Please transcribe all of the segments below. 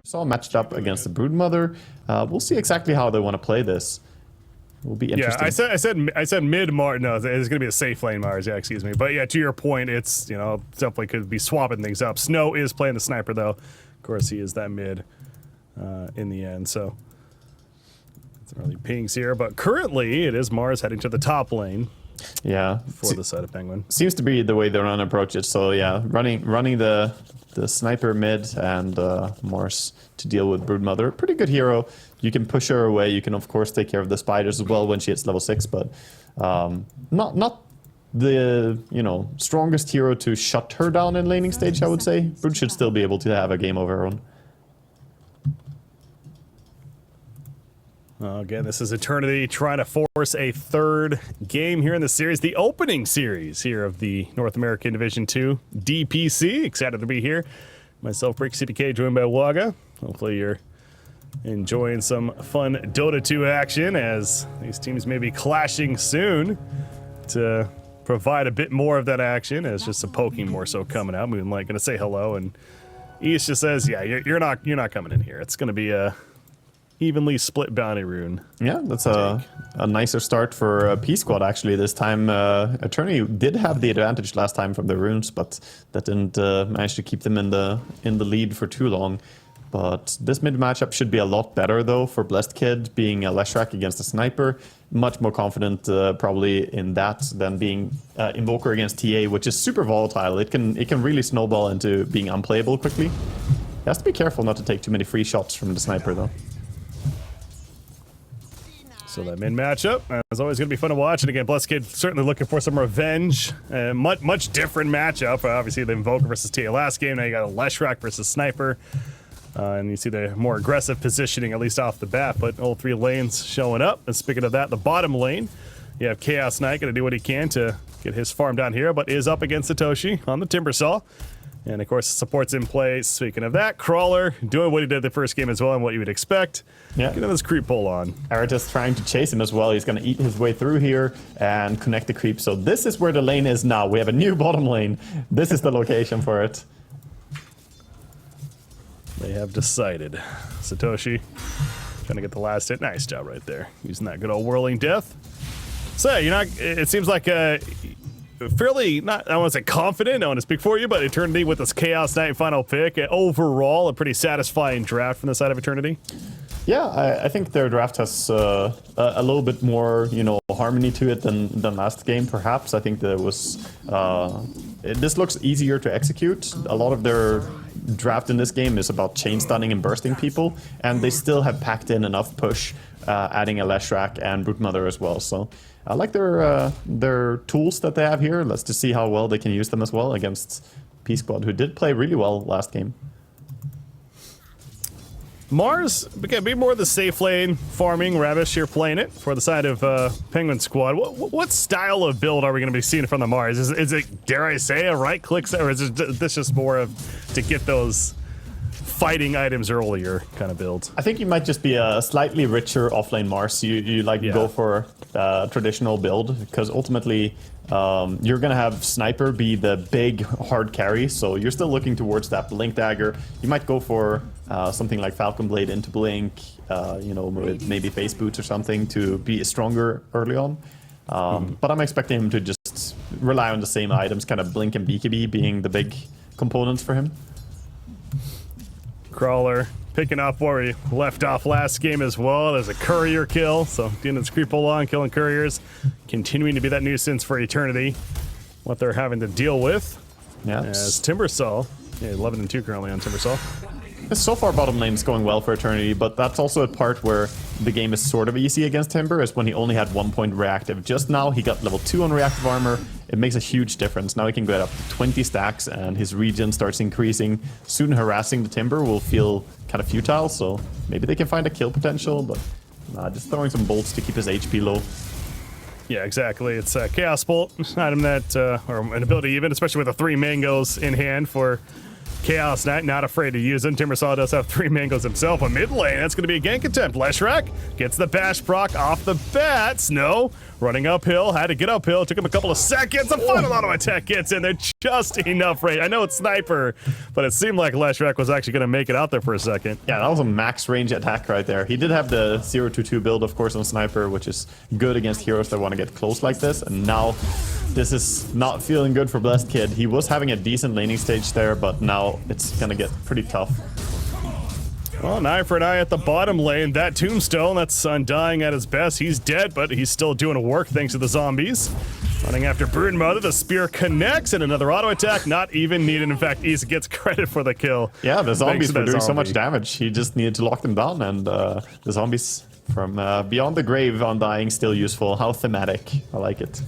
Saw matched up against the Broodmother. We'll see exactly how they want to play this. Will be interesting. Yeah, I said mid Mars. No, it's going to be a safe lane Mars. Yeah, excuse me. But yeah, to your point, it's definitely could be swapping things up. Snow is playing the sniper though. Of course, he is that mid in the end. So it's early pings here, but currently it is Mars heading to the top lane. Yeah, for the side of Penguin. Seems to be the way they're gonna approach it. So yeah, running the sniper mid and Mars to deal with Broodmother. Pretty good hero. You can push her away. You can of course take care of the spiders as well when she hits level 6, but not the strongest hero to shut her down in laning stage. I would say Brood should still be able to have a game of her own. Again, this is Eternity trying to force a third game here in the series, the opening series here of the North American Division 2 DPC. Excited to be here. Myself, Brick CPK, joined by Waga. Hopefully you're enjoying some fun Dota 2 action as these teams may be clashing soon to provide a bit more of that action as just some poking more so coming out. Moonlight gonna say hello, and East just says, yeah, you're not coming in here. It's gonna be a evenly split bounty rune. Yeah, that's a nicer start for P Squad actually this time. Eternity did have the advantage last time from the runes, but that didn't manage to keep them in the lead for too long. But this mid matchup should be a lot better though for Blessed Kid, being a Leshrac against a sniper. Much more confident probably in that than being Invoker against TA, which is super volatile. It can really snowball into being unplayable quickly. He has to be careful not to take too many free shots from the sniper though. So that mid matchup is always going to be fun to watch. And again, Blessed Kid certainly looking for some revenge. Much different matchup. Obviously, the Invoker versus TA last game. Now you got a Leshrac versus Sniper. And you see the more aggressive positioning, at least off the bat. But all three lanes showing up. And speaking of that, the bottom lane, you have Chaos Knight going to do what he can to get his farm down here, but is up against Satoshi on the Timbersaw. And of course, support's in play. Speaking of that, Crawler doing what he did the first game as well, and what you would expect. Yeah. Getting this creep pull on. Aratus trying to chase him as well. He's going to eat his way through here and connect the creep. So this is where the lane is now. We have a new bottom lane. This is the location for it. They have decided. Satoshi trying to get the last hit. Nice job right there. Using that good old whirling death. So, it seems like fairly, I don't want to say confident, I don't want to speak for you, but Eternity with this Chaos Knight final pick. Overall, a pretty satisfying draft from the side of Eternity. Yeah, I think their draft has a little bit more, harmony to it than last game, perhaps. I think there was... this looks easier to execute. A lot of their draft in this game is about chain stunning and bursting people, and they still have packed in enough push, adding a Leshrac and Broodmother as well. So I like their tools that they have here. Let's just see how well they can use them as well against P Squad, who did play really well last game. Mars, again, be more the safe lane farming. Ravish here playing it for the side of Penguin Squad. What style of build are we going to be seeing from the Mars? Is it, dare I say, a right click, or is this just more of to get those fighting items earlier kind of build? I think you might just be a slightly richer offlane Mars. You go for traditional build, because ultimately you're going to have Sniper be the big hard carry, so you're still looking towards that Blink Dagger. You might go for something like Falcon Blade into Blink, with maybe Face Boots or something to be stronger early on. But I'm expecting him to just rely on the same items, kind of Blink and BKB being the big components for him. Crawler picking up where he left off last game as well. There's a courier kill, so doing this creep along, killing couriers, continuing to be that nuisance for Eternity. What they're having to deal with, as Timbersaw, 11-2 currently on Timbersaw. So far, bottom lane is going well for Eternity, but that's also a part where the game is sort of easy against Timber, is when he only had 1 point reactive. Just now, he got level 2 on reactive armor. It makes a huge difference. Now he can get up to 20 stacks, and his regen starts increasing. Soon harassing the Timber will feel kind of futile, so maybe they can find a kill potential, but just throwing some bolts to keep his HP low. Yeah, exactly. It's a Chaos Bolt, an item that, or an ability even, especially with the 3 mangoes in hand for Chaos Knight, not afraid to use them. Timbersaw does have 3 mangoes himself. A mid lane, that's going to be a gank attempt. Leshrac gets the bash proc off the bat. Snow running uphill, had to get uphill. Took him a couple of seconds. The final auto attack gets in there. Just enough range. I know it's sniper, but it seemed like Leshrac was actually going to make it out there for a second. Yeah, that was a max range attack right there. He did have the 0-2 build, of course, on sniper, which is good against heroes that want to get close like this. And now this is not feeling good for Blessed Kid. He was having a decent laning stage there, but now it's going to get pretty tough. Well, an eye for an eye at the bottom lane. That tombstone, that's Undying at his best. He's dead, but he's still doing work thanks to the zombies. Running after Broodmother, the spear connects, and another auto attack, not even needed. In fact, Issa gets credit for the kill. Yeah, the zombies were doing so much damage. He just needed to lock them down, and the zombies from beyond the grave, Undying, still useful. How thematic. I like it.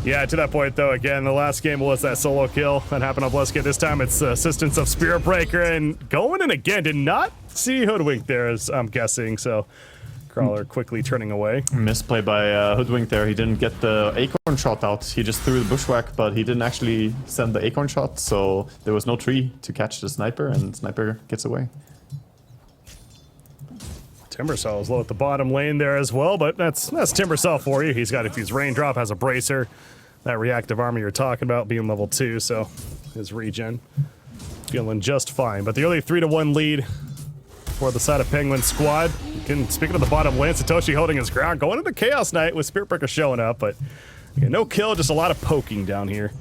Yeah, to that point, though, again, the last game was that solo kill that happened on Blessed Kid. This time it's assistance of Spirit Breaker, and going in again, did not see Hoodwink there, as I'm guessing, so Crawler quickly turning away. Misplay by Hoodwink there. He didn't get the acorn shot out. He just threw the bushwhack, but he didn't actually send the acorn shot, so there was no tree to catch the sniper, and sniper gets away. Timbersaw is low at the bottom lane there as well, but that's Timbersaw for you. He's got a fuse raindrop, has a bracer. That reactive armor you're talking about being level 2, so his regen feeling just fine. But the early 3-1 lead for the side of Penguin squad. Again, speaking of the bottom lane, Satoshi holding his ground, going into Chaos Knight with Spirit Breaker showing up, but again, no kill, just a lot of poking down here.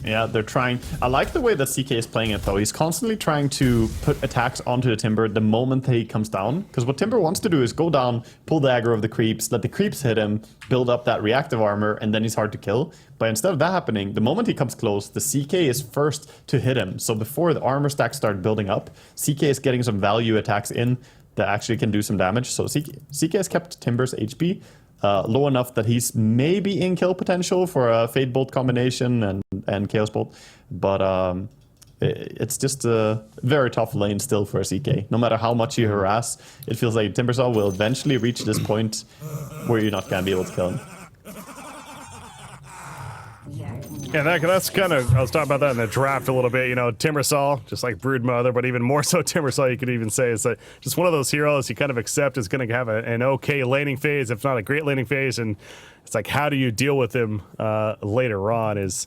Yeah, they're trying. I like the way that CK is playing it, though. He's constantly trying to put attacks onto the Timber the moment that he comes down. Because what Timber wants to do is go down, pull the aggro of the creeps, let the creeps hit him, build up that reactive armor, and then he's hard to kill. But instead of that happening, the moment he comes close, the CK is first to hit him. So before the armor stacks start building up, CK is getting some value attacks in that actually can do some damage. So CK has kept Timber's HP low enough that he's maybe in kill potential for a Fade Bolt combination and Chaos Bolt, but it's just a very tough lane still for a CK. No matter how much you harass, it feels like Timbersaw will eventually reach this point where you're not going to be able to kill him. Yeah, that's kind of, I was talking about that in the draft a little bit, you know, Timbersaw, just like Broodmother, but even more so Timbersaw, you could even say, is that just one of those heroes you kind of accept is going to have an okay laning phase, if not a great laning phase, and it's like, how do you deal with him later on is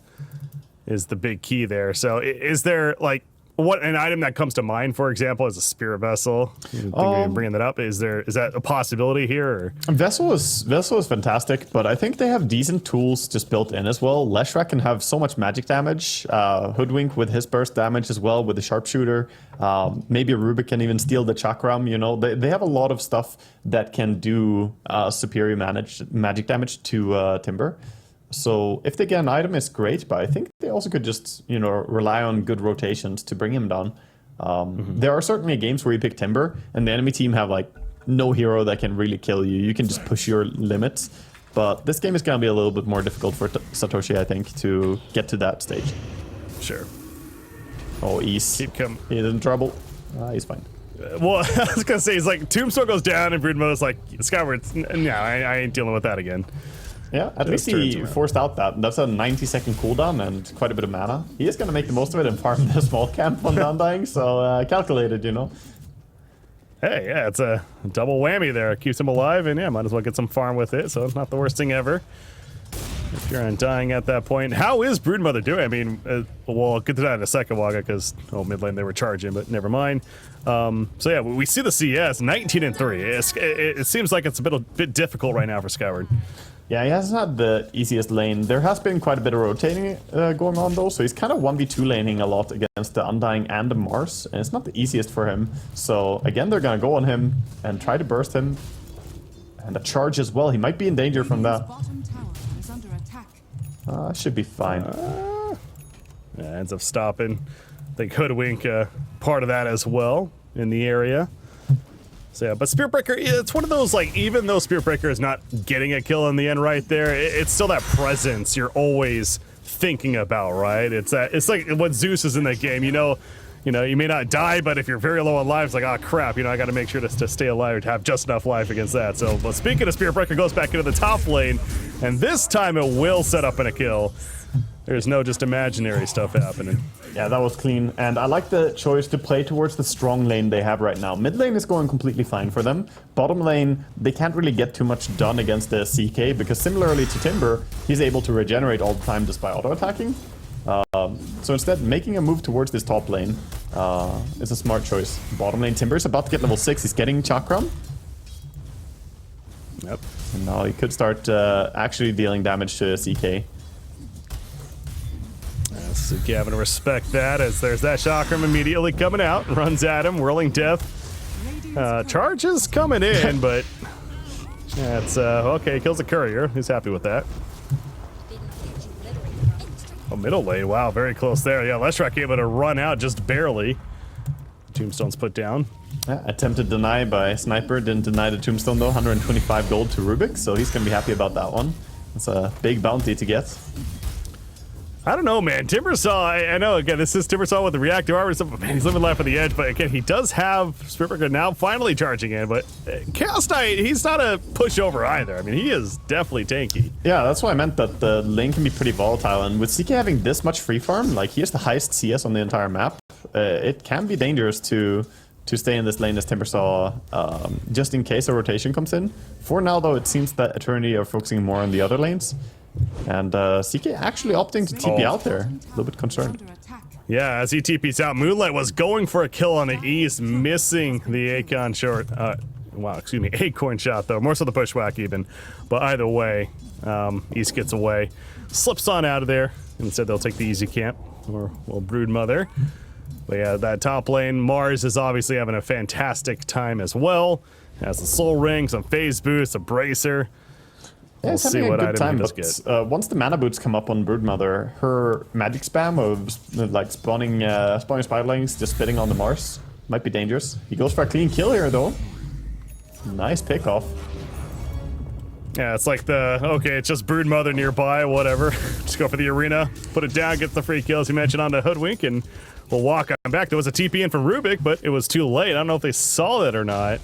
the big key there. So is there, like, what an item that comes to mind, for example, is a Spirit Vessel? Bringing that up, is that a possibility here? Or? Vessel is fantastic, but I think they have decent tools just built in as well. Leshrac can have so much magic damage. Hoodwink with his burst damage as well with the sharpshooter. Maybe Rubik can even steal the chakram. You know, they have a lot of stuff that can do superior magic damage to Timber. So if they get an item, it's great, but I think they also could just, you know, rely on good rotations to bring him down. There are certainly games where you pick Timber, and the enemy team have, like, no hero that can really kill you. You can just push your limits. But this game is going to be a little bit more difficult for Satoshi, I think, to get to that stage. Sure. Oh, He's in trouble. He's fine. Well, I was going to say, he's like, Tombstone goes down, and Broodmother's like, Skyward, no, I ain't dealing with that again. Yeah, at least he forced out that. That's a 90-second cooldown and quite a bit of mana. He is going to make the most of it and farm the small camp on Undying, so calculated, you know. Hey, yeah, it's a double whammy there. It keeps him alive, and yeah, might as well get some farm with it, so it's not the worst thing ever. If you're Undying at that point. How is Broodmother doing? I mean, we'll get to that in a second, Wagga, because, mid lane they were charging, but never mind. So yeah, we see the CS, 19-3. It seems like it's a bit difficult right now for Skyward. Yeah, he hasn't had the easiest lane. There has been quite a bit of rotating going on, though, so he's kind of 1v2 laning a lot against the Undying and the Mars, and it's not the easiest for him. So, again, they're going to go on him and try to burst him. And a charge as well. He might be in danger from that. Should be fine. Yeah, ends up stopping. I think Hoodwink part of that as well in the area. So yeah, but Spirit Breaker, it's one of those, like, even though Spirit Breaker is not getting a kill in the end right there, it's still that presence you're always thinking about, right? It's like what Zeus is in that game, you know, you may not die, but if you're very low on life, it's like, oh crap, I got to make sure to stay alive, to have just enough life against that. So, but speaking of Spirit Breaker, goes back into the top lane, and this time it will set up in a kill. There's no just imaginary stuff happening. Yeah, that was clean. And I like the choice to play towards the strong lane they have right now. Mid lane is going completely fine for them. Bottom lane, they can't really get too much done against the CK because similarly to Timber, he's able to regenerate all the time just by auto-attacking. So instead, making a move towards this top lane is a smart choice. Bottom lane, Timber is about to get level 6. He's getting Chakram. Yep. And now he could start actually dealing damage to CK. So Gavin, respect that as there's that Chakram immediately coming out. Runs at him, whirling death. Charges coming in, but that's okay. Kills the courier. He's happy with that. Oh, middle lane. Wow, very close there. Yeah, Leshrac able to run out just barely. Tombstone's put down. Yeah, attempted deny by Sniper. Didn't deny the Tombstone though. 125 gold to Rubik, so he's gonna be happy about that one. It's a big bounty to get. I don't know, man. Timbersaw, I know, again, this is Timbersaw with the reactive armor and stuff, but man, he's living life on the edge. But again, he does have Spiritbreaker now finally charging in, but Chaos Knight, he's not a pushover either. I mean, he is definitely tanky. Yeah, that's why I meant that the lane can be pretty volatile, and with CK having this much free farm, like he has the highest CS on the entire map, it can be dangerous to stay in this lane as Timbersaw, just in case a rotation comes in. For now, though, it seems that Eternity are focusing more on the other lanes. And CK actually opting to TP out there. A little bit concerned. Yeah, as he TPs out, Moonlight was going for a kill on the east, missing the Acorn short. Wow, excuse me, Acorn shot though. More so the pushwhack even. But either way, East gets away, slips on out of there. Instead, they'll take the easy camp, or well, Broodmother. But yeah, that top lane, Mars is obviously having a fantastic time as well. Has the Soul Ring, some phase boost, a bracer. Yeah, We'll see what item he does get. Once the mana boots come up on Broodmother, her magic spam of like spawning spiderlings, just spitting on the Mars, might be dangerous. He goes for a clean kill here though. Nice pick off. Yeah, it's like okay, it's just Broodmother nearby, whatever. Just go for the arena, put it down, get the free kills you mentioned on the Hoodwink, and we'll walk on back. There was a TP in from Rubik, but it was too late. I don't know if they saw that or not.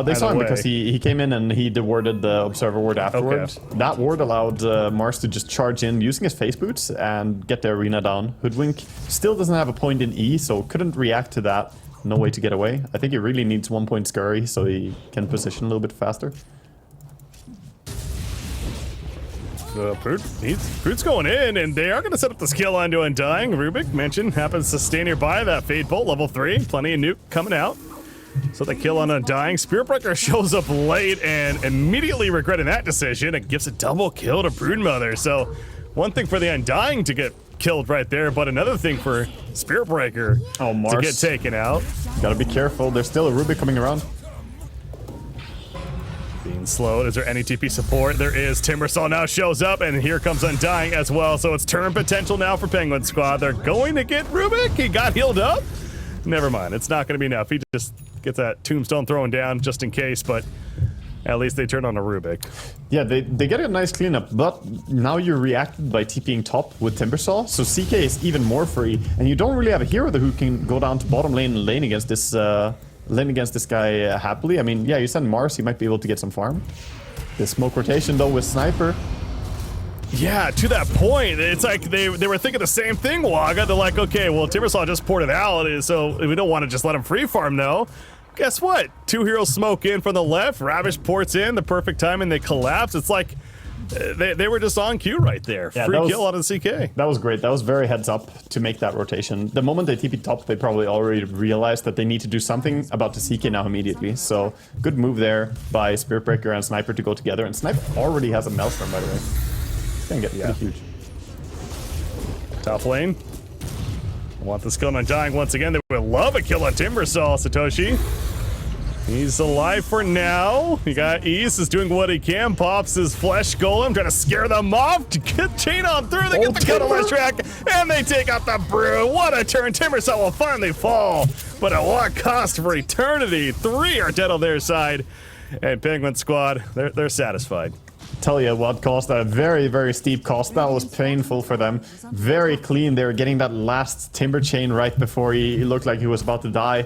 They saw him because he came in and he dewarded the Observer ward afterwards. Okay. That ward allowed Mars to just charge in using his face boots and get the arena down. Hoodwink still doesn't have a point in E, so couldn't react to that. No way to get away. I think he really needs 1 point scurry so he can position a little bit faster. Brut's going in, and they are going to set up the skill onto Undying. Rubik mentioned happens to stay nearby that Fade Bolt, level 3. Plenty of nuke coming out. So the kill on Undying. Spiritbreaker shows up late and immediately regretting that decision. It gives a double kill to Broodmother. So one thing for the Undying to get killed right there, but another thing for Spiritbreaker to get taken out. Gotta be careful. There's still a Rubik coming around. Being slowed. Is there any TP support? There is. Timbersaw now shows up, and here comes Undying as well. So it's turn potential now for Penguin Squad. They're going to get Rubik. He got healed up. Never mind. It's not going to be enough. He just gets that Tombstone thrown down just in case, but at least they turn on a Rubik. Yeah, they get a nice cleanup, but now you're reacted by TPing top with Timbersaw, so CK is even more free, and you don't really have a hero who can go down to bottom lane and lane against this guy happily. I mean, yeah, you send Mars, he might be able to get some farm. The smoke rotation though with Sniper. Yeah, to that point, it's like they were thinking the same thing, Waga. They're like, okay, well, Timbersaw just ported out, so we don't want to just let him free farm, though. Guess what? 2 heroes smoke in from the left, Ravish ports in, the perfect time, and they collapse. It's like they were just on cue right there. Yeah, free kill out of the CK. That was great. That was very heads up to make that rotation. The moment they TP top, they probably already realized that they need to do something about the CK now immediately. So good move there by Spiritbreaker and Sniper to go together. And Sniper already has a Maelstrom, by the way. Gonna get pretty huge. Top lane. I want this kill on Undying once again. They would love a kill on Timbersaw, Satoshi. He's alive for now. You got East is doing what he can. Pops his flesh golem, trying to scare them off. To get chain on through. They get the kill on Leshrac, and they take out the Brew. What a turn. Timbersaw will finally fall. But at what cost for eternity? 3 are dead on their side. And Penguin Squad, they're satisfied. tell you what caused that very, very steep cost. That was painful for them. Very clean. They were getting that last timber chain right before he looked like he was about to die.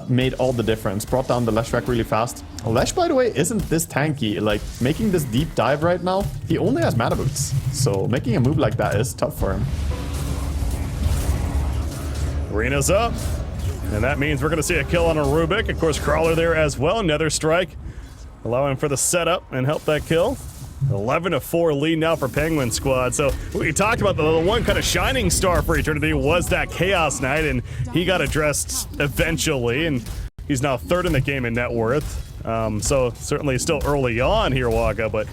Made all the difference. Brought down the Leshrac really fast. Lesh, by the way, isn't this tanky. Like, making this deep dive right now, he only has mana boots. So making a move like that is tough for him. Arena's up. And that means we're going to see a kill on a Rubik. Of course, Crawler there as well. Nether Strike, allowing for the setup and help that kill. 11-4 lead now for Penguin Squad. So we talked about the one kind of shining star for Eternity was that Chaos Knight, and he got addressed eventually, and he's now third in the game in net worth. So certainly still early on here, Waka, but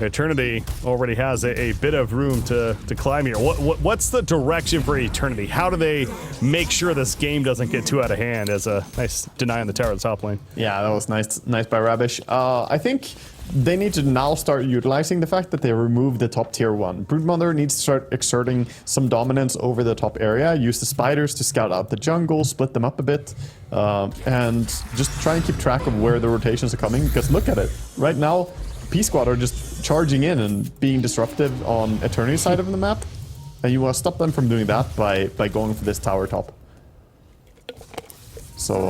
Eternity already has a bit of room to climb here. What's the direction for Eternity? How do they make sure this game doesn't get too out of hand? As a nice deny on the tower of the top lane. Yeah, that was nice by Rabish. I think they need to now start utilizing the fact that they removed the top tier 1. Broodmother needs to start exerting some dominance over the top area, use the spiders to scout out the jungle, split them up a bit, and just try and keep track of where the rotations are coming, because look at it. Right now, P-Squad are just charging in and being disruptive on Eternity's side of the map, and you want to stop them from doing that by going for this tower top. So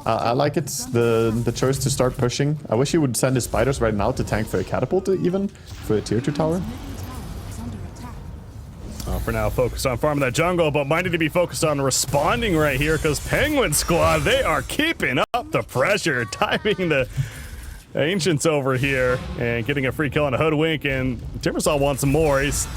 I like it, the choice to start pushing. I wish he would send his spiders right now to tank for a catapult even, for a tier 2 tower. For now, focused on farming that jungle, but minded to be focused on responding right here, because Penguin Squad, they are keeping up the pressure, timing the Ancients over here and getting a free kill on a Hoodwink, and Timbersaw wants some more. He's,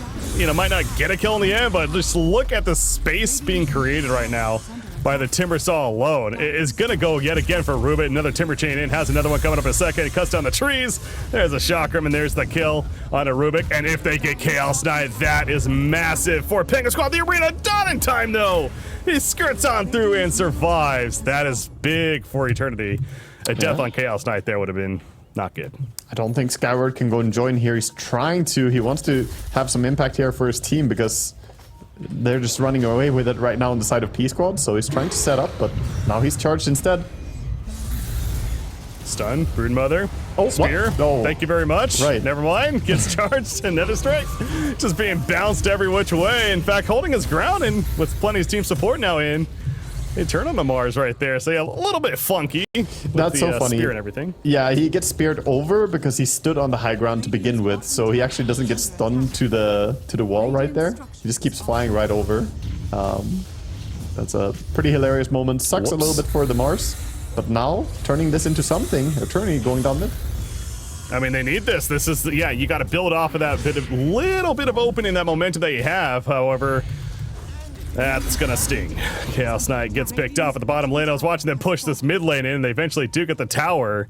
might not get a kill in the end, but just look at the space being created right now by the Timbersaw alone. It is gonna go yet again for Rubik. Another Timber Chain in, has another one coming up in a second. He cuts down the trees. There's a Chakram, and there's the kill on a Rubik. And if they get Chaos Knight, that is massive for Penguin Squad. The arena done in time, though. He skirts on through and survives. That is big for Eternity. A death on Chaos Knight there would have been not good. I don't think Skyward can go and join here. He's trying to. He wants to have some impact here for his team because they're just running away with it right now on the side of P-Squad. So he's trying to set up, but now he's charged instead. Stun, Broodmother. Oh, Spear. No. Thank you very much. Right. Never mind. Gets charged and Nether Strike. Just being bounced every which way. In fact, holding his ground and with plenty of team support now in. They turn on the Mars right there, so yeah, a little bit funky with That's so funny. Spear and everything. Yeah, he gets speared over because he stood on the high ground to begin with, so he actually doesn't get stunned to the wall right there. He just keeps flying right over. That's a pretty hilarious moment. Sucks a little bit for the Mars, but now turning this into something. Eternity going down mid. I mean, they need this. This is, yeah, you got to build off of that little bit of opening, that momentum that you have. However, that's gonna sting. Chaos Knight gets picked off at the bottom lane. I was watching them push this mid lane in, and they eventually do get the tower.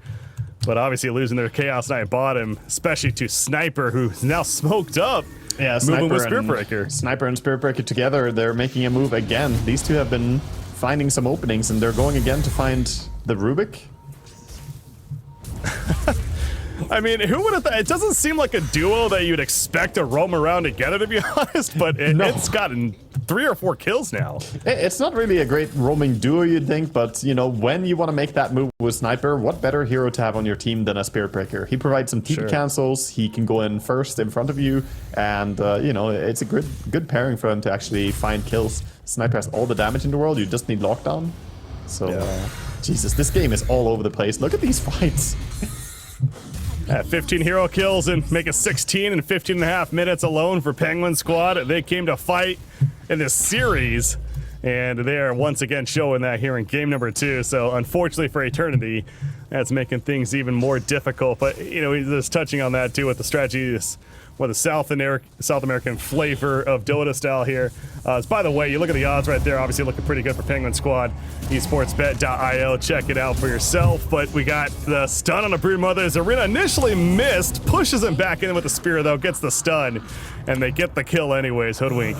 But obviously losing their Chaos Knight bottom, especially to Sniper, who's now smoked up. Yeah, moving with Spiritbreaker. Sniper and Spiritbreaker together, they're making a move again. These two have been finding some openings, and they're going again to find the Rubik. I mean, who would have thought? It doesn't seem like a duo that you'd expect to roam around together, to be honest, but it's gotten 3 or 4 kills now. It's not really a great roaming duo, you'd think, but, when you want to make that move with Sniper, what better hero to have on your team than a Spiritbreaker? He provides some TP cancels, he can go in first in front of you, and, it's a good pairing for him to actually find kills. Sniper has all the damage in the world, you just need lockdown. So, Jesus, this game is all over the place. Look at these fights. 15 hero kills and make it 16 in 15 and a half minutes alone for Penguin Squad. They came to fight in this series, and they are once again showing that here in game number 2. So unfortunately for Eternity, that's making things even more difficult. But, just touching on that too with the strategies, the South American flavor of Dota style here. By the way, you look at the odds right there, obviously looking pretty good for Penguin Squad. esportsbet.io, check it out for yourself. But we got the stun on a Broodmother as Arena initially missed, pushes him back in with the spear though, gets the stun, and they get the kill anyways. Hoodwink,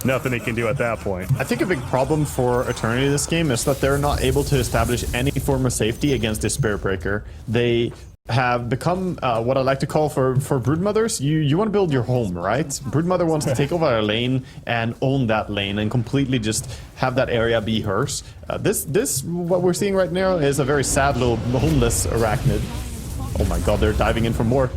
nothing he can do at that point. I think a big problem for Eternity this game is that they're not able to establish any form of safety against this Spiritbreaker. They have become what I like to call for Broodmothers, you want to build your home, right? Broodmother wants to take over a lane and own that lane and completely just have that area be hers. This what we're seeing right now is a very sad little homeless arachnid. Oh my god, they're diving in for more.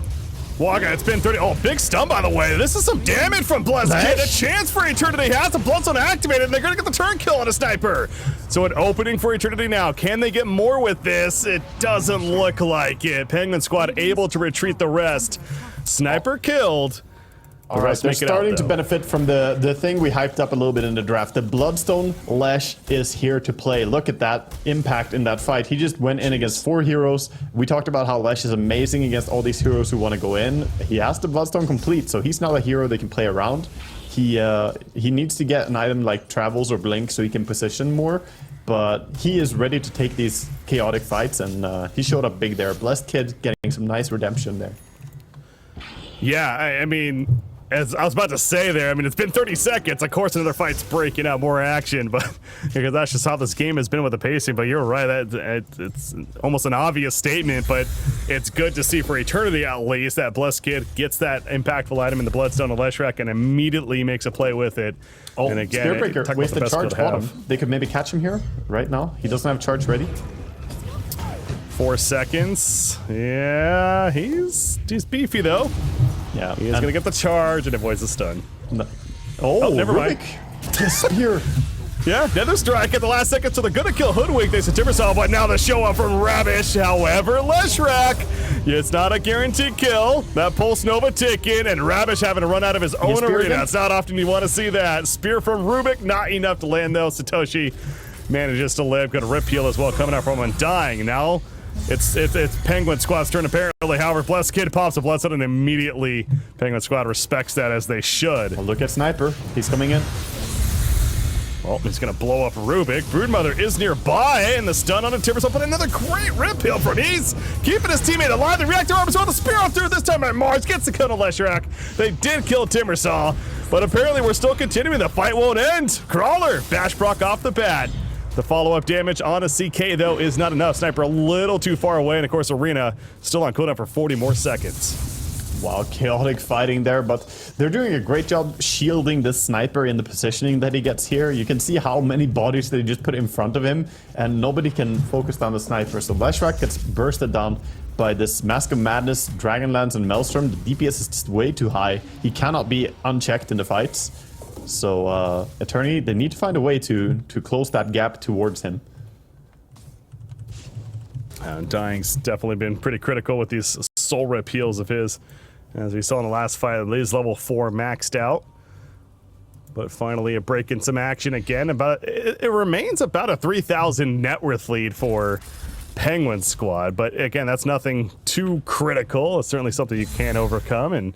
Waka, it's been 30. Oh, big stun, by the way. This is some damage from Blessed Kid. A chance for Eternity. Has the Bloodstone activated, and they're going to get the turn kill on a sniper. So an opening for Eternity now. Can they get more with this? It doesn't look like it. Penguin Squad able to retreat the rest. Sniper killed. All right, they're starting to benefit from the thing we hyped up a little bit in the draft. The Bloodstone Lesh is here to play. Look at that impact in that fight. He just went in against 4 heroes. We talked about how Lesh is amazing against all these heroes who want to go in. He has the Bloodstone complete, so he's not a hero they can play around. He needs to get an item like Travels or Blink so he can position more. But he is ready to take these chaotic fights, and he showed up big there. Blessed Kid getting some nice redemption there. Yeah, I mean... As I was about to say there, I mean, it's been 30 seconds. Of course, another fight's breaking out more action, but because that's just how this game has been with the pacing. But you're right, it's almost an obvious statement, but it's good to see for Eternity at least that Blessed Kid gets that impactful item in the Bloodstone of Leshrac and immediately makes a play with it. Oh, and again, Spearbreaker, waste the charge bottom. They could maybe catch him here right now. He doesn't have charge ready. 4 seconds. Yeah, he's beefy though. Yeah, he's gonna get the charge and avoids the stun. No. Oh, never mind. Spear. Yeah, Nether Strike at the last second, so they're gonna kill Hoodwink. They said Timbersaw, but now the show up from Ravish. However, Leshrac, it's not a guaranteed kill. That Pulse Nova ticking, and Ravish having to run out of his own arena. It's not often you want to see that. Spear from Rubik, not enough to land though. Satoshi manages to live. Got a rip heal as well coming out from Undying. Now it's Penguin Squad's turn apparently. However, Blessed Kid pops a Bloodstone and immediately Penguin Squad respects that as they should. Well, look at Sniper. He's coming in. Well, he's gonna blow up Rubik. Broodmother is nearby, and the stun on a Timbersaw, but another great rip heal from East, keeping his teammate alive. The reactor arm is on the spear off through this time at Mars, gets the kill on Leshrac. They did kill Timbersaw, but apparently we're still continuing. The fight won't end. Crawler, Bash Brock off the bat. The follow-up damage on a CK, though, is not enough. Sniper a little too far away, and of course, Arena still on cooldown for 40 more seconds. Wow, chaotic fighting there, but they're doing a great job shielding this Sniper in the positioning that he gets here. You can see how many bodies they just put in front of him, and nobody can focus down the Sniper. So Leshrac gets bursted down by this Mask of Madness, Dragonlance, and Maelstrom. The DPS is just way too high. He cannot be unchecked in the fights. So Eternity, they need to find a way to close that gap towards him. Dying's definitely been pretty critical with these soul rip heals of his. As we saw in the last fight, Liz level 4 maxed out. But finally a break in some action again. It remains about a 3,000 net worth lead for Penguin Squad. But again, that's nothing too critical. It's certainly something you can overcome. And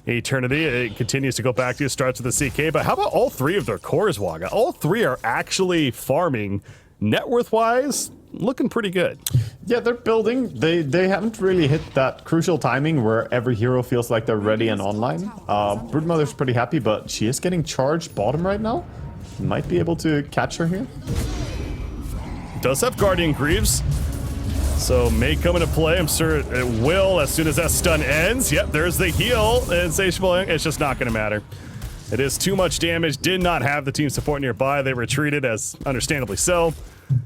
Eternity, it continues to go back to, starts with the CK. But how about all 3 of their cores, Waga? All 3 are actually farming net worth wise, looking pretty good. Yeah, they're building. They haven't really hit that crucial timing where every hero feels like they're ready and online. Broodmother's pretty happy, but she is getting charged bottom right now. Might be able to catch her here. Does have Guardian Greaves, so may come into play. I'm sure it will as soon as that stun ends. Yep, there's the heal. Insatiable. It's just not going to matter. It is too much damage. Did not have the team support nearby. They retreated, as understandably so.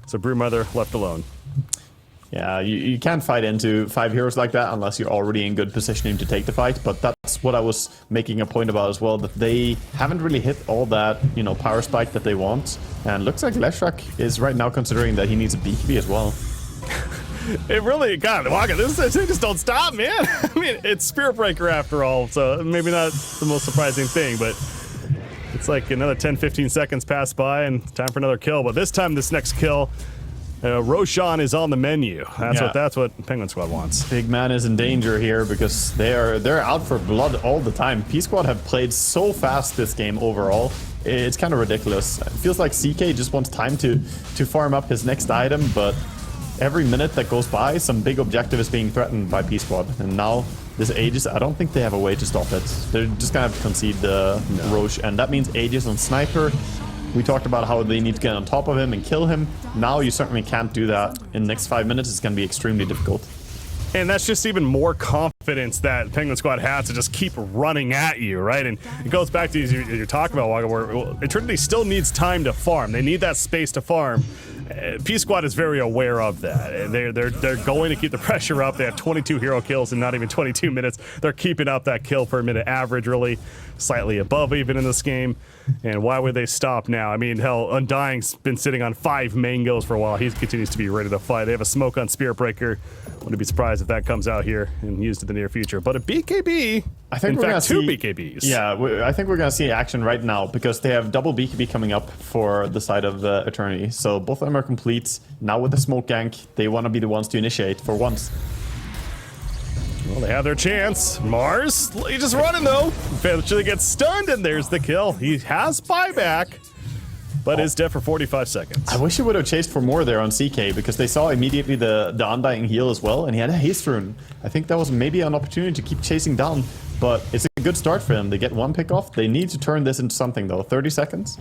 So Broodmother left alone. Yeah, you can't fight into 5 heroes like that unless you're already in good positioning to take the fight. But that's what I was making a point about as well, that they haven't really hit all that, you know, power spike that they want. And looks like Leshrac is right now considering that he needs a BKB as well. It really, God, Waka, they just don't stop, man. I mean, it's Spearbreaker after all, so maybe not the most surprising thing, but it's like another 10-15 seconds pass by and time for another kill. But this time, this next kill, Roshan is on the menu. That's what Penguin Squad wants. Big man is in danger here because they're out for blood all the time. P Squad have played so fast this game overall. It's kind of ridiculous. It feels like CK just wants time to farm up his next item, but every minute that goes by, some big objective is being threatened by P Squad. And now this Aegis, I don't think they have a way to stop it. They're just gonna have to concede the Roche, and that means Aegis on Sniper. We talked about how they need to get on top of him and kill him. Now you certainly can't do that. In the next 5 minutes, it's gonna be extremely difficult. And that's just even more confidence that Penguin Squad has to just keep running at you, right? And it goes back to you're talking about, Waka, where Eternity still needs time to farm. They need that space to farm. P Squad is very aware of that. They're going to keep the pressure up. They have 22 hero kills in not even 22 minutes. They're keeping up that kill per minute average, really slightly above even in this game. And why would they stop now? I mean, hell, Undying's been sitting on 5 mangoes for a while. He continues to be ready to fight. They have a smoke on Spirit Breaker. Wouldn't be surprised if that comes out here and used in the near future. But a BKB, I think in we're fact, gonna 2 see, BKBs. Yeah, I think we're going to see action right now because they have double BKB coming up for the side of Eternity. So both of them are complete. Now with the smoke gank, they want to be the ones to initiate for once. Well, they have their chance. Mars, he's just running though. Eventually gets stunned, and there's the kill. He has buyback, but is dead for 45 seconds. I wish he would have chased for more there on CK because they saw immediately the Undying heal as well, and he had a haste rune. I think that was maybe an opportunity to keep chasing down, but it's a good start for him. They get 1 pick off. They need to turn this into something though. 30 seconds.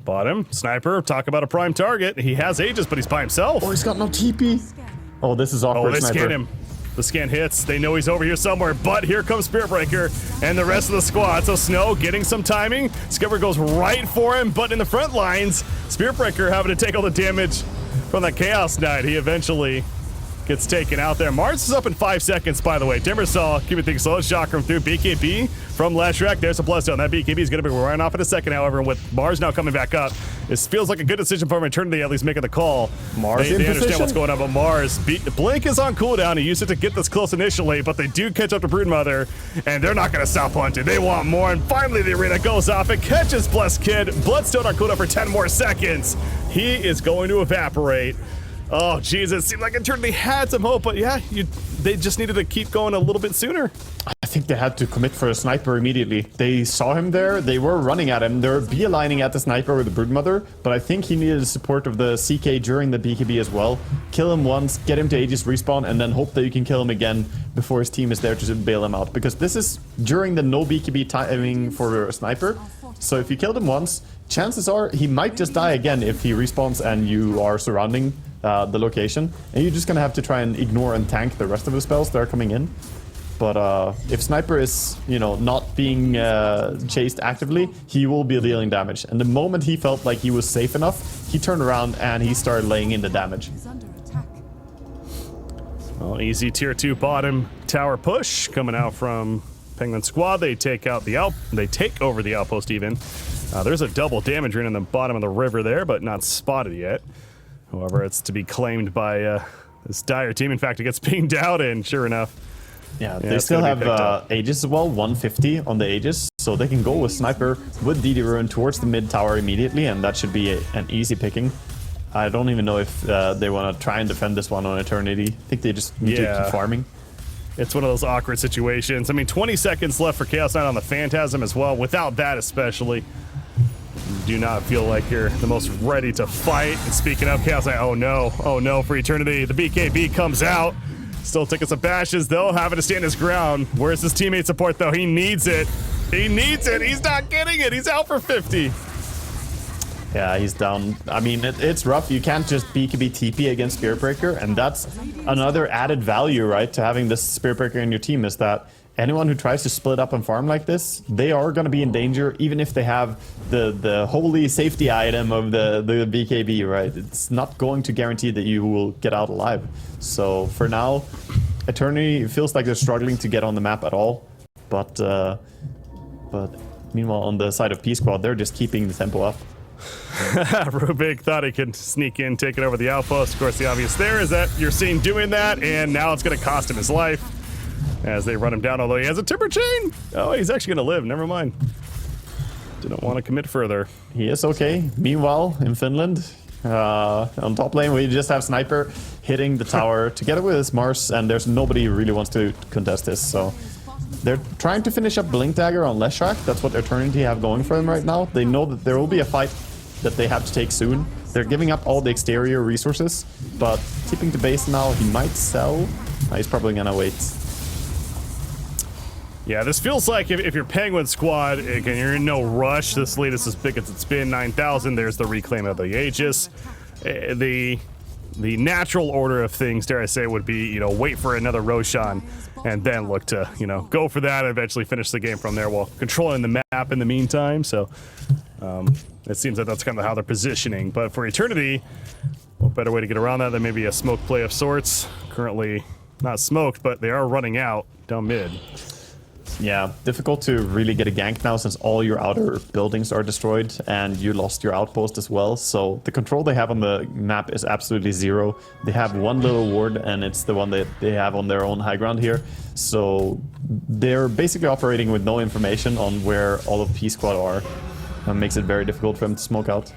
Bottom, Sniper, talk about a prime target. He has Aegis, but he's by himself. Oh, he's got no TP. Oh, this is awkward. Oh, they Sniper. scan him. The scan hits. They know he's over here somewhere, but here comes Spirit Breaker and the rest of the squad. So Snow getting some timing. Skipper goes right for him, but in the front lines, Spirit Breaker having to take all the damage from that Chaos Knight. He eventually gets taken out there. Mars is up in 5 seconds, by the way. Timbersaw keeping things slow. Chakram through BKB from Leshrac. There's a plus down. That BKB is going to be running off in a second, however, and with Mars now coming back up, this feels like a good decision for Eternity, at least making the call. Mars they understand position. what's going on, but Mars, Blink is on cooldown. He used it to get this close initially, but they do catch up to Broodmother, and they're not going to stop hunting. They want more, and finally the arena goes off. It catches Blessed Kid. Bloodstone on cooldown for 10 more seconds. He is going to evaporate. Oh, Jesus. Seemed like Eternity had some hope, but yeah, they just needed to keep going a little bit sooner. I think they had to commit for a sniper immediately. They saw him there. They were running at him. They were beelining at the sniper with the Broodmother, but I think he needed the support of the CK during the BKB as well. Kill him once, get him to Aegis respawn, and then hope that you can kill him again before his team is there to bail him out. Because this is during the no BKB timing for a sniper. So if you killed him once, chances are he might just die again if he respawns and you are surrounding the location. And you're just gonna have to try and ignore and tank the rest of the spells that are coming in. But if Sniper is, not being chased actively, he will be dealing damage. And the moment he felt like he was safe enough, he turned around and he started laying in the damage. Well, easy tier 2 bottom tower push coming out from Penguin Squad. They take out the they take over the outpost even. There's a double damage rune in the bottom of the river there, but not spotted yet. However, it's to be claimed by this Dire team. In fact, it gets pinged out, and sure enough. Yeah, they still have Aegis as well, 150 on the Aegis, so they can go with Sniper with DD Rune towards the mid tower immediately, and that should be an easy picking. I don't even know if they want to try and defend this one on Eternity. I think they just need to keep farming. It's one of those awkward situations. I mean, 20 seconds left for Chaos Knight on the Phantasm as well. Without that especially, you do not feel like you're the most ready to fight. And speaking of Chaos Knight, oh no for Eternity. The BKB comes out. Still taking some bashes though, having to stand his ground. Where's his teammate support though? He needs it. He needs it. He's not getting it. He's out for 50. Yeah, he's down. I mean, it's rough. You can't just BKB TP against Spirit Breaker, and that's another added value, right, to having this Spirit Breaker in your team, is that anyone who tries to split up and farm like this, they are going to be in danger, even if they have the holy safety item of the BKB, right? It's not going to guarantee that you will get out alive. So for now, Eternity feels like they're struggling to get on the map at all, but meanwhile on the side of P Squad, they're just keeping the tempo up. Rubik thought he could sneak in, taking over the outpost. Of course, the obvious there is that you're seen doing that, and now it's going to cost him his life as they run him down, although he has a timber chain. Oh, he's actually going to live. Never mind. Didn't want to commit further. He is okay. Meanwhile, in Finland, on top lane, we just have Sniper hitting the tower together with his Mars, and there's nobody who really wants to contest this, so they're trying to finish up Blink Dagger on Leshrac. That's what Eternity have going for them right now. They know that there will be a fight that they have to take soon. They're giving up all the exterior resources, but keeping the base now, he might sell. He's probably gonna wait. Yeah, this feels like if you're Penguin Squad, again, you're in no rush. This lead is as big as it's been, 9,000. There's the reclaim of the Aegis. The natural order of things, dare I say, would be, wait for another Roshan and then look to, go for that and eventually finish the game from there while controlling the map in the meantime. So It seems that that's kind of how they're positioning. But for Eternity, what better way to get around that than maybe a smoke play of sorts? Currently not smoked, but they are running out down mid. Yeah, difficult to really get a gank now since all your outer buildings are destroyed and you lost your outpost as well. So the control they have on the map is absolutely zero. They have one little ward and it's the one that they have on their own high ground here. So they're basically operating with no information on where all of P Squad are. That makes it very difficult for them to smoke out.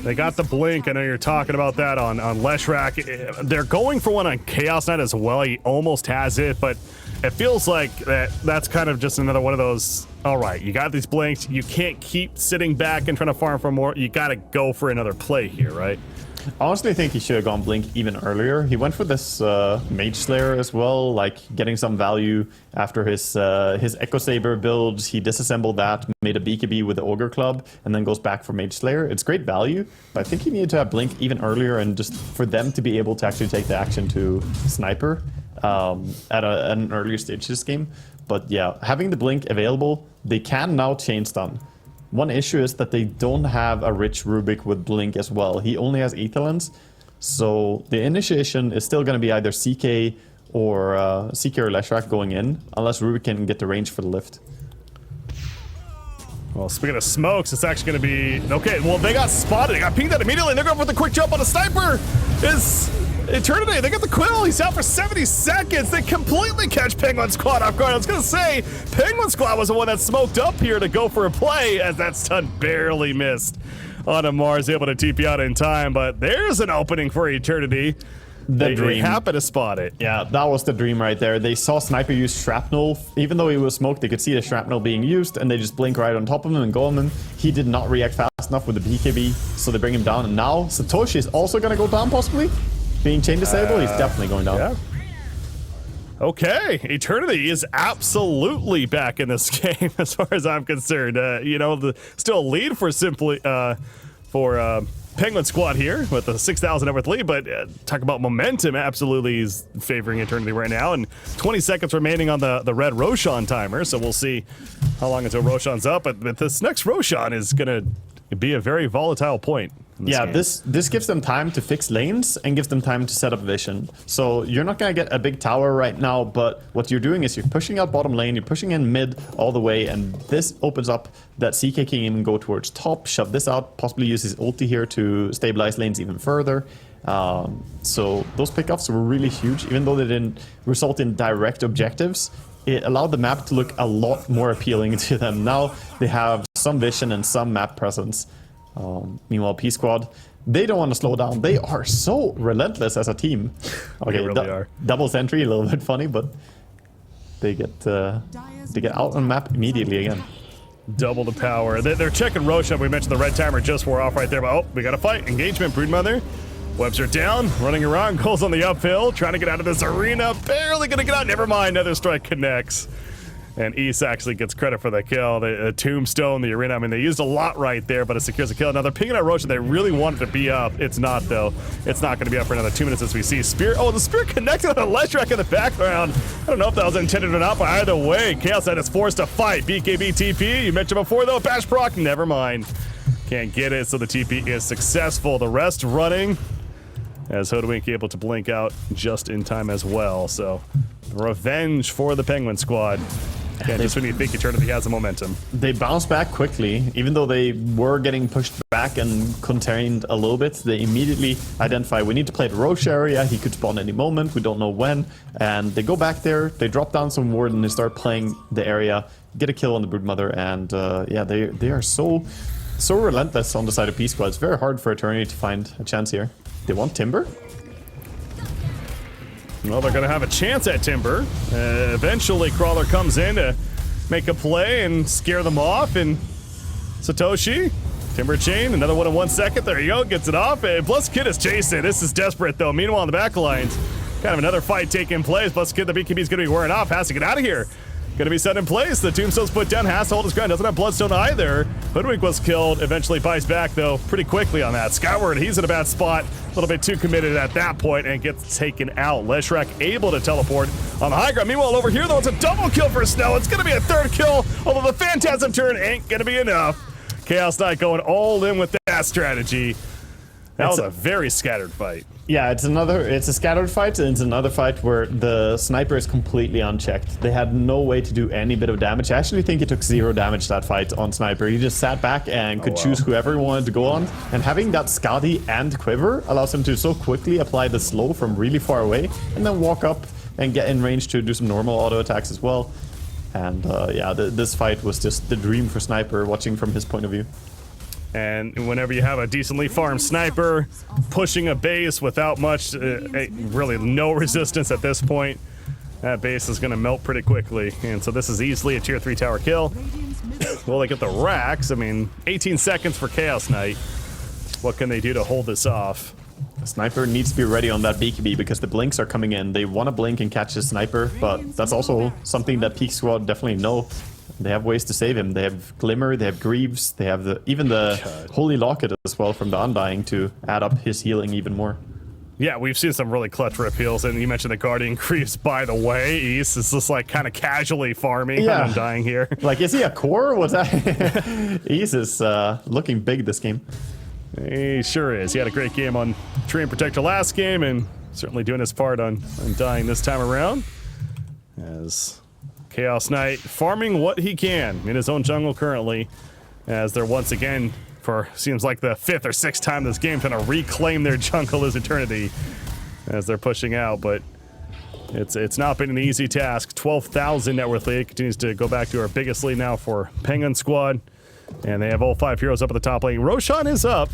They got the blink. I know you're talking about that on Leshrac. They're going for one on Chaos Knight as well. He almost has it, but it feels like that's kind of just another one of those, all right, you got these blinks. You can't keep sitting back and trying to farm for more. You got to go for another play here, right? I honestly think he should have gone blink even earlier. He went for this Mage Slayer as well, like getting some value after his Echo Saber build. He disassembled that, made a BKB with the Ogre Club, and then goes back for Mage Slayer. It's great value, but I think he needed to have blink even earlier and just for them to be able to actually take the action to Sniper at an earlier stage this game. But yeah, having the blink available, they can now chain stun. One issue is that they don't have a rich Rubik with blink as well. He only has Aethelens, so the initiation is still going to be either CK or Leshrac going in, unless Rubik can get the range for the lift. Well, speaking of smokes, it's actually going to be... Okay, well, they got spotted. They got pinged out immediately, and they're going for the quick jump on a Sniper. Is Eternity. They got the Quill. He's out for 70 seconds. They completely catch Penguin Squad off guard. I was going to say, Penguin Squad was the one that smoked up here to go for a play, as that stun barely missed on a Mars, able to TP out in time. But there's an opening for Eternity. They happen to spot it. Yeah, that was the dream right there. They saw Sniper use shrapnel. Even though he was smoked, they could see the shrapnel being used, and they just blink right on top of him and go on him. He did not react fast enough with the BKB, so they bring him down. And now Satoshi is also going to go down, possibly? Being chain disabled, he's definitely going down. Yeah. Okay, Eternity is absolutely back in this game, as far as I'm concerned. You know, still a lead for Penguin Squad here with a 6,000 net worth lead, but talk about momentum, absolutely is favoring Eternity right now, and 20 seconds remaining on the red Roshan timer, so we'll see how long until Roshan's up, but this next Roshan is going to be a very volatile point. Yeah, this gives them time to fix lanes and gives them time to set up vision. So you're not going to get a big tower right now, but what you're doing is you're pushing out bottom lane, you're pushing in mid all the way, and this opens up that CK can even go towards top, shove this out, possibly use his ulti here to stabilize lanes even further. So those pickups were really huge, even though they didn't result in direct objectives. It allowed the map to look a lot more appealing to them. Now they have some vision and some map presence. Meanwhile, P Squad, they don't want to slow down. They are so relentless as a team. Okay, they really are. Double sentry, a little bit funny, but they get out on map immediately again. Double the power. They're checking Roshan. We mentioned the red timer just wore off right there, but oh, we got to fight. Engagement, Broodmother. Webs are down, running around, goes on the uphill, trying to get out of this arena, barely gonna get out. Never mind, another strike connects. And East actually gets credit for the kill. The tombstone, the arena, I mean, they used a lot right there, but it secures a kill. Now they're pinging at Roshan. They really wanted to be up. It's not, though. It's not going to be up for another 2 minutes as we see Spear. Oh, the Spear connected on a Leshrac in the background. I don't know if that was intended or not, but either way, Chaos Knight is forced to fight. BKB TP, you mentioned before, though, Bash proc, never mind. Can't get it, so the TP is successful. The rest running, as Hoodwink able to blink out just in time as well. So, revenge for the Penguin Squad. Yeah, just when you think Eternity has the momentum. They bounce back quickly, even though they were getting pushed back and contained a little bit. They immediately identify, we need to play the Roche area, he could spawn any moment, we don't know when. And they go back there, they drop down some ward, and they start playing the area, get a kill on the Broodmother, and yeah, they are so relentless on the side of P Squad. It's very hard for Eternity to find a chance here. They want Timber? Well, they're going to have a chance at Timber. Eventually, Crawler comes in to make a play and scare them off. And Satoshi, Timber Chain, another one in 1 second. There you go, gets it off. And Bless Kid is chasing. This is desperate, though. Meanwhile, on the back lines, kind of another fight taking place. Bless Kid, the BKB is going to be wearing off. Has to get out of here. Going to be set in place. The Tombstone's put down. Has to hold his ground. Doesn't have Bloodstone either. Hoodwink was killed. Eventually buys back, though, pretty quickly on that. Skyward, he's in a bad spot. A little bit too committed at that point and gets taken out. Leshrac able to teleport on the high ground. Meanwhile, over here, though, it's a double kill for Snow. It's going to be a third kill, although the Phantasm turn ain't going to be enough. Chaos Knight going all in with that strategy. That was a very scattered fight. Yeah, it's a scattered fight, and it's another fight where the sniper is completely unchecked. They had no way to do any bit of damage. I actually think he took 0 damage that fight on sniper. He just sat back and could choose whoever he wanted to go on. And having that Scotty and Quiver allows him to so quickly apply the slow from really far away, and then walk up and get in range to do some normal auto attacks as well. And yeah, this fight was just the dream for sniper, watching from his point of view. And whenever you have a decently farmed sniper pushing a base without much, really no resistance at this point, that base is going to melt pretty quickly. And so this is easily a tier 3 tower kill. Will they get the racks? I mean, 18 seconds for Chaos Knight. What can they do to hold this off? The sniper needs to be ready on that BKB because the blinks are coming in. They want to blink and catch the sniper, but that's also something that Peak Squad definitely know. They have ways to save him. They have Glimmer, they have Greaves, they have even the Holy Locket as well from the Undying to add up his healing even more. Yeah, we've seen some really clutch rip heals, and you mentioned the Guardian Greaves, by the way. East is just like kind of casually farming Undying here. Like, is he a core? What's that? East is looking big this game. He sure is. He had a great game on Tree and Protector last game, and certainly doing his part on Undying this time around. As Chaos Knight farming what he can in his own jungle currently, as they're once again, for seems like the 5th or 6th time this game, trying to reclaim their jungle as eternity as they're pushing out, but it's not been an easy task. 12,000 net worth lead, continues to go back to our biggest lead now for Penguin Squad, and they have all 5 heroes up at the top lane. Roshan is up.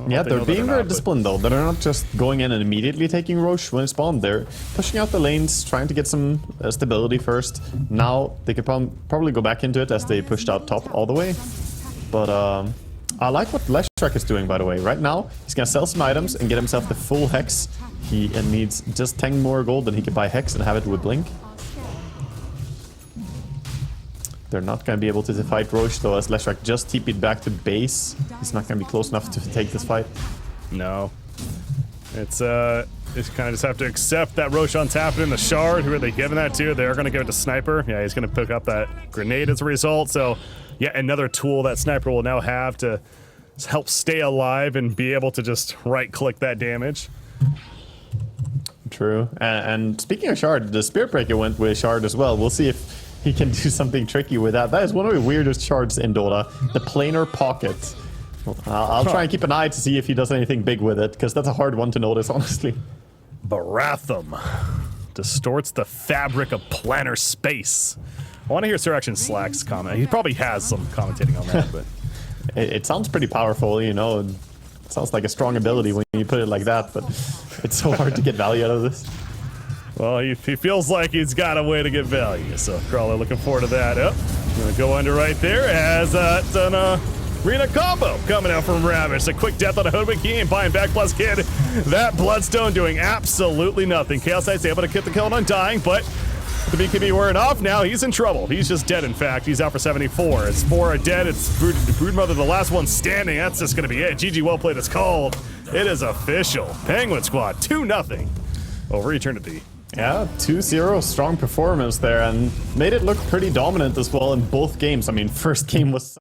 Yeah, they're being very disciplined though. They're not just going in and immediately taking Roche when it's spawned. They're pushing out the lanes, trying to get some stability first. Now they could probably go back into it as they pushed out top all the way. But I like what Leshrac is doing, by the way. Right now, he's gonna sell some items and get himself the full Hex. He needs just 10 more gold, and he can buy Hex and have it with Blink. They're not going to be able to fight Roche though, as Leshrac just TP'd back to base. He's not going to be close enough to take this fight. No. It's kind of just have to accept that Roshan's happening. The Shard, who are they giving that to? They're going to give it to Sniper. Yeah, he's going to pick up that grenade as a result. So, yeah, another tool that Sniper will now have to help stay alive and be able to just right-click that damage. True. And speaking of Shard, the Spirit Breaker went with Shard as well. We'll see if he can do something tricky with that. That is one of the weirdest shards in Dota. The planar pocket. I'll try and keep an eye to see if he does anything big with it, because that's a hard one to notice, honestly. Baratham distorts the fabric of planar space. I want to hear Sir Action Slack's comment. He probably has some commentating on that, but it sounds pretty powerful, you know. It sounds like a strong ability when you put it like that, but it's so hard to get value out of this. Well, he feels like he's got a way to get value, so Crawler looking forward to that. Oh, gonna go under right there as it's an arena combo coming out from Ravage. A quick death on a Hoodwink, he ain't buying back, plus Kid. That Bloodstone doing absolutely nothing. Chaos Knight's able to get the kill on Undying, but the BKB wearing off now, he's in trouble. He's just dead, in fact. He's out for 74. It's 4 are dead. It's Broodmother, the last one standing. That's just gonna be it. GG, well played. It's called. It is official. Penguin Squad, 2-0 over Eternity. Yeah, 2-0, strong performance there, and made it look pretty dominant as well in both games. I mean, first game was...